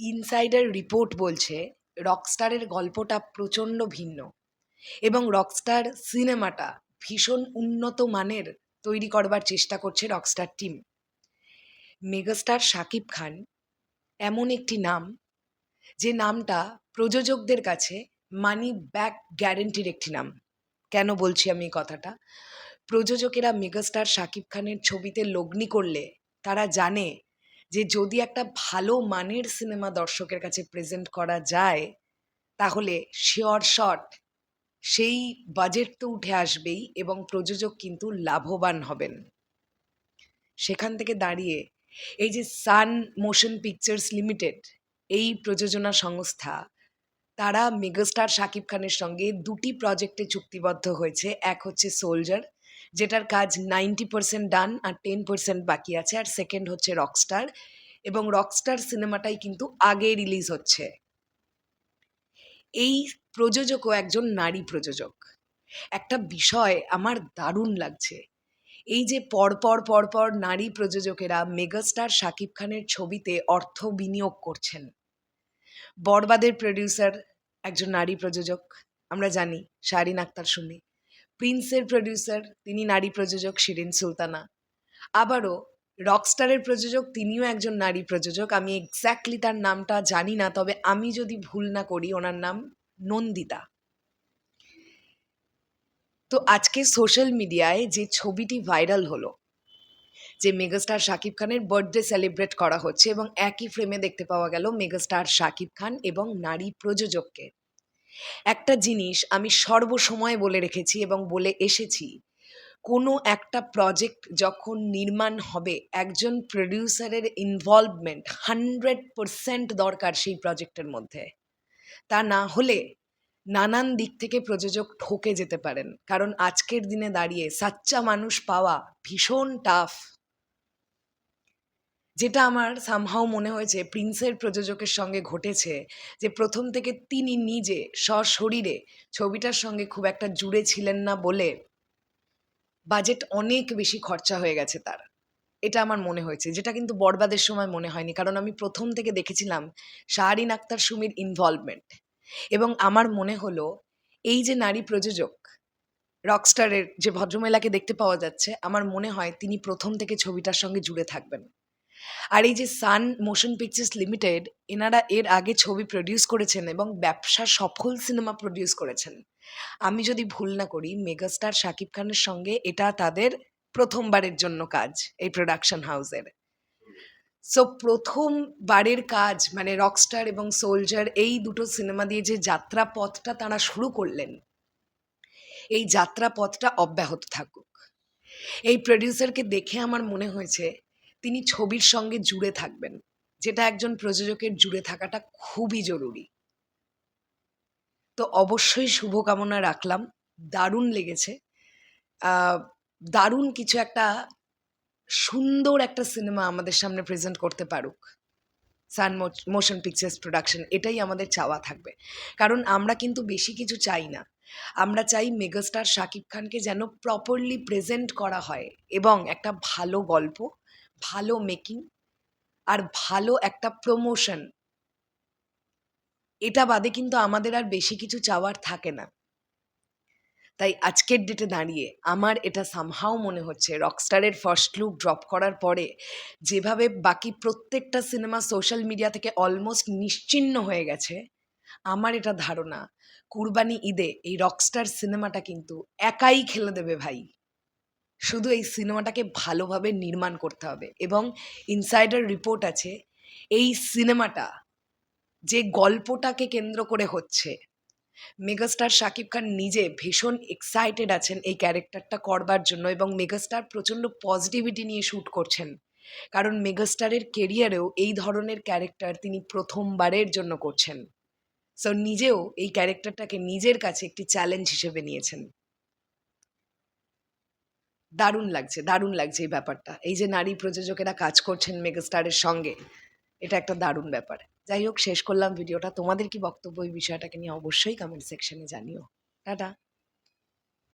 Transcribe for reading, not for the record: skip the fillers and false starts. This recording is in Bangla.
ইনসাইডার রিপোর্ট বলছে রকস্টারের গল্পটা প্রচণ্ড ভিন্ন এবং রকস্টার সিনেমাটা ভীষণ উন্নত মানের তৈরি করবার চেষ্টা করছে Rockstar team. Megastar Shakib Khan এমন একটি নাম, যে নামটা প্রযোজকদের কাছে মানি ব্যাক গ্যারেন্টির একটি নাম। কেন বলছি আমি এই কথাটা? প্রযোজকেরা মেগাস্টার শাকিব খানের ছবিতে লগ্নি করলে তারা জানে যে যদি একটা ভালো মানের সিনেমা দর্শকের কাছে প্রেজেন্ট করা যায় তাহলে শিওর শট সেই বাজেট তো উঠে আসবেই এবং প্রযোজক কিন্তু লাভবান হবেন। সেখান থেকে দাঁড়িয়ে এই যে সান মোশন পিকচার্স লিমিটেড, এই প্রযোজনা সংস্থা, তারা মেগাস্টার শাকিব খানের সঙ্গে দুটি প্রজেক্টে চুক্তিবদ্ধ হয়েছে। এক হচ্ছে সোলজার, যেটার কাজ 90% ডান আর 10% বাকি আছে, আর সেকেন্ড হচ্ছে রকস্টার, এবং রকস্টার সিনেমাটাই কিন্তু আগে রিলিজ হচ্ছে। এই প্রযোজকও একজন নারী প্রযোজক। একটা বিষয় আমার দারুণ লাগছে, এই যে পরপর নারী প্রযোজকেরা মেগাস্টার শাকিব খানের ছবিতে অর্থ বিনিয়োগ করছেন। বরবাদের প্রডিউসার একজন নারী প্রযোজক, আমরা জানি, শাহরিন আক্তার সুমি। প্রিন্সের প্রডিউসার, তিনি নারী প্রযোজক, শিরিন সুলতানা। আবারও রকস্টারের প্রযোজক, তিনিও একজন নারী প্রযোজক। আমি এক্স্যাক্টলি তার নামটা জানি না, তবে আমি যদি ভুল না করি ওনার নাম নন্দিতা। তো আজকে সোশ্যাল মিডিয়ায় যে ছবিটি ভাইরাল হলো, যে মেগাস্টার শাকিব খানের বার্থডে সেলিব্রেট করা হচ্ছে এবং একই ফ্রেমে দেখতে পাওয়া গেল মেগাস্টার শাকিব খান এবং নারী প্রযোজককে। একটা জিনিস আমি সর্বসময় বলে রেখেছি এবং বলে এসেছি, কোনো একটা প্রজেক্ট যখন নির্মাণ হবে একজন প্রডিউসারের ইনভলভমেন্ট 100% দরকার সেই প্রজেক্টের মধ্যে। তা না হলে নানান দিক থেকে প্রযোজক ঠকে যেতে পারেন, কারণ আজকের দিনে দাঁড়িয়ে সাচ্চা মানুষ পাওয়া ভীষণ টাফ। যেটা আমার সামহাও মনে হয়েছে প্রিন্সের প্রযোজকের সঙ্গে ঘটেছে, যে প্রথম থেকে তিনি নিজে সশরীরে ছবিটার সঙ্গে খুব একটা জুড়ে ছিলেন না বলে বাজেট অনেক বেশি খরচা হয়ে গেছে তার। এটা আমার মনে হয়েছে, যেটা কিন্তু বরবাদের সময় মনে হয়নি, কারণ আমি প্রথম থেকে দেখেছিলাম শাহরিন আক্তার সুমির ইনভলভমেন্ট। এবং আমার মনে হলো এই যে নারী প্রযোজক রকস্টারের যে ভদ্রমহিলাকে দেখতে পাওয়া যাচ্ছে, আমার মনে হয় তিনি প্রথম থেকে ছবিটার সঙ্গে জুড়ে থাকবেন। আর এই যে সান মোশন পিকচার্স লিমিটেড, এনারা এর আগে ছবি প্রডিউস করেছেন এবং ব্যবসা সফল সিনেমা প্রডিউস করেছেন। আমি যদি ভুল না করি মেগাস্টার শাকিব খানের সঙ্গে এটা তাদের প্রথমবারের জন্য কাজ এই প্রোডাকশন হাউসের। সো প্রথমবারের কাজ মানে রকস্টার এবং সোলজার, এই দুটো সিনেমা দিয়ে যে যাত্রা পথটা তারা শুরু করলেন, এই যাত্রা পথটা অব্যাহত থাকুক। এই প্রডিউসারকে দেখে আমার মনে হয়েছে তিনি ছবির সঙ্গে জুড়ে থাকবেন, যেটা একজন প্রযোজকের জুড়ে থাকাটা খুবই জরুরি। তো অবশ্যই শুভকামনা রাখলাম। দারুণ লেগেছে। দারুণ কিছু একটা সুন্দর একটা সিনেমা আমাদের সামনে প্রেজেন্ট করতে পারুক সান মোশন পিকচার্স প্রোডাকশন, এটাই আমাদের চাওয়া থাকবে। কারণ আমরা কিন্তু বেশি কিছু চাই না, আমরা চাই মেগাস্টার শাকিব খানকে যেন প্রপারলি প্রেজেন্ট করা হয় এবং একটা ভালো গল্প, ভালো মেকিং আর ভালো একটা প্রমোশন, এটা বাদে কিন্তু আমাদের আর বেশি কিছু চাওয়ার থাকে না। তাই আজকের ডেটে দাঁড়িয়ে আমার এটা সামহাও মনে হচ্ছে রকস্টারের ফার্স্ট লুক ড্রপ করার পরে যেভাবে বাকি প্রত্যেকটা সিনেমা সোশ্যাল মিডিয়া থেকে অলমোস্ট নিশ্চিহ্ন হয়ে গেছে, আমার এটা ধারণা কুরবানি ঈদে এই রকস্টার সিনেমাটা কিন্তু একাই খেলে দেবে ভাই। শুধু এই সিনেমাটাকে ভালোভাবে নির্মাণ করতে হবে। এবং ইনসাইডার রিপোর্ট আছে এই সিনেমাটা যে গল্পটাকে কেন্দ্র করে হচ্ছে, মেগাস্টার শাকিব খান নিজে ভীষণ এক্সাইটেড আছেন এই ক্যারেক্টারটা করবার জন্য এবং মেগাস্টার প্রচণ্ড পজিটিভিটি নিয়ে শ্যুট করছেন, কারণ মেগাস্টারের কেরিয়ারেও এই ধরনের ক্যারেক্টার তিনি প্রথমবারের জন্য করছেন। সো নিজেও এই ক্যারেক্টারটাকে নিজের কাছে একটি চ্যালেঞ্জ হিসেবে নিয়েছেন। দারুণ লাগছে, দারুণ লাগছে এই ব্যাপারটা। এই যে নারী প্রযোজকেরা কাজ করছেন মেগাস্টারের সঙ্গে, এটা একটা দারুণ ব্যাপার। যাই হোক, শেষ করলাম ভিডিওটা। তোমাদের কি বক্তব্য এই বিষয়টাকে নিয়ে অবশ্যই কমেন্ট সেকশনে জানিও। টাটা।